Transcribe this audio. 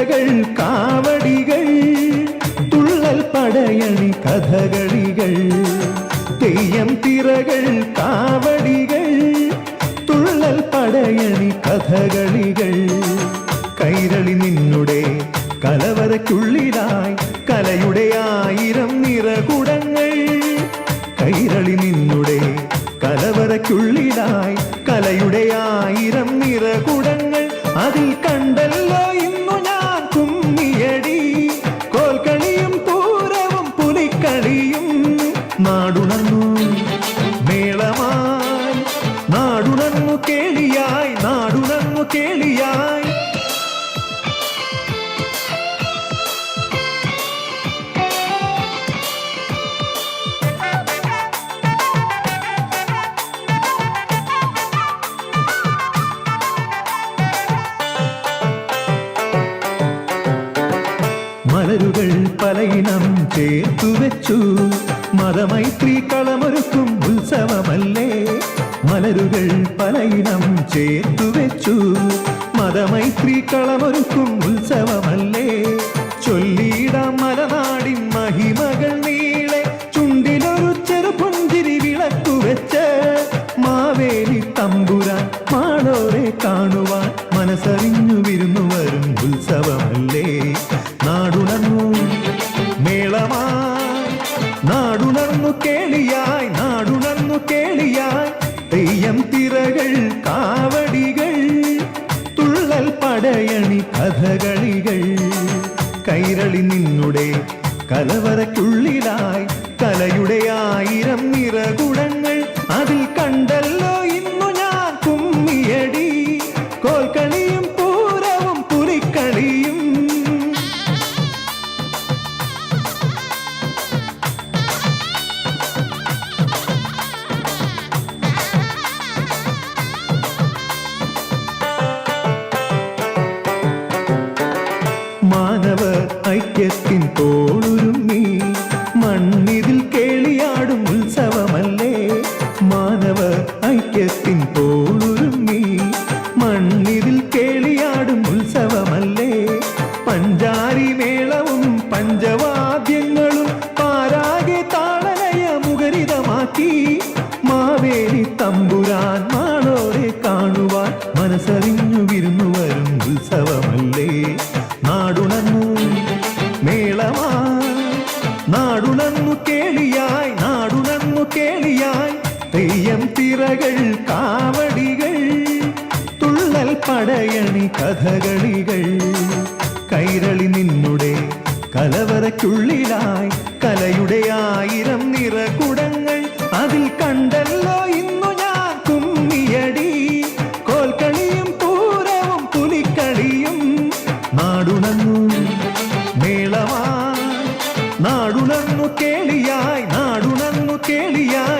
തിരകൾ കാവടികൾ തുള്ളൽ പടയണി കഥകളികൾ തെയ്യം തിരകൾ കാവടികൾ തുള്ളൽ പടയണി കഥകളികൾ കൈരളി നിന്നുടെ കലവറയ്ക്കുള്ളിലായി കലയുടെ 1000 നിറകുടങ്ങൾ കൈരളി നിന്നുടെ കലവറയ്ക്കുള്ളിലായി കലയുടെ 1000 നിറകുടങ്ങൾ അതിൽ കണ്ടല്ലോ ഇന്നു ഞാൻ കുമ്മിയടി കോൽക്കളിയും പൂരവും പുലിക്കളിയും നാടുണർന്നു മേളമായി നാടുണർന്നു കേളിയായി നാടുണർന്നു കേളിയായി മലരുകൾ പലയിനം ചേർത്തു വെച്ചു മതമൈത്രി കളമൊരുക്കും ഉത്സവമല്ലേ മലരുകൾ പലയിനം ചേർത്തു വെച്ചു മതമൈത്രി കളമൊരുക്കും ഉത്സവമല്ലേ ചൊല്ലിയിടാം മലനാടിൻ മഹിമകൾ നീളെ ചുണ്ടിലൊരു ചെറുപുഞ്ചിരി വിളക്കു വെച്ച് മാവേലി തമ്പുരാൻ മാളോരെ കാണുവാൻ മനസ്സറിഞ്ഞു വിരുന്നു വരും ഉത്സവമല്ലേ നാടുണർന്നു മേളമായി നാടുണർന്നു കേളിയായി നാടുണർന്നു കേളിയായി തെയ്യം തിരകൾ കാവടികൾ തുള്ളൽ പടയണി കഥകളികൾ കൈരളി നിന്നുടെ കലവറയ്ക്കുള്ളിലായി കലയുടെ 1000 നിറകുടങ്ങൾ അതിൽ കണ്ടല്ലോ ഇന്നു ഞാൻ കുമ്മിയടി കോൽക്കളിയും പൂരവും പുലിക്കളിയും മാനവ ഐക്യത്തിൻ തോളുരുമ്മി മണ്ണിതിൽ കേളിയാടും ഉത്സവമല്ലേ മാനവ ഐക്യത്തിൻ തോളുരുമ്മി മണ്ണിതിൽ കേളിയാടും ഉത്സവമല്ലേ പഞ്ചാരി മേളവും പഞ്ചവാദ്യങ്ങളും പാരാകെ താളലയ മുഖരിതമാക്കി മാവേലി തമ്പുരാൻ മാളോരെ കാണുവാൻ മനസ്സറിഞ്ഞു വിരുന്നു വരും ഉത്സവമല്ലേ നാടുണർന്നു മേളമായി നാടുണർന്നു കേളിയായി നാടുണർന്നു കേളിയായി തെയ്യം തിരകൾ കാവടികൾ തുള്ളൽ പടയണി കഥകളികൾ കൈരളി നിന്നുടെ കലവറയ്ക്കുള്ളിലായി കലയുടെ 1000 നിറകുടങ്ങൾ അതിൽ കണ്ടല്ലോ ഇന്നു ഞാൻ കുമ്മിയടി കോൽക്കളിയും പൂരവും പുലിക്കളിയും നാടുണർന്നു മേളമായി നാടുണർന്നു കേളിയായി നാടുണർന്നു കേളിയായി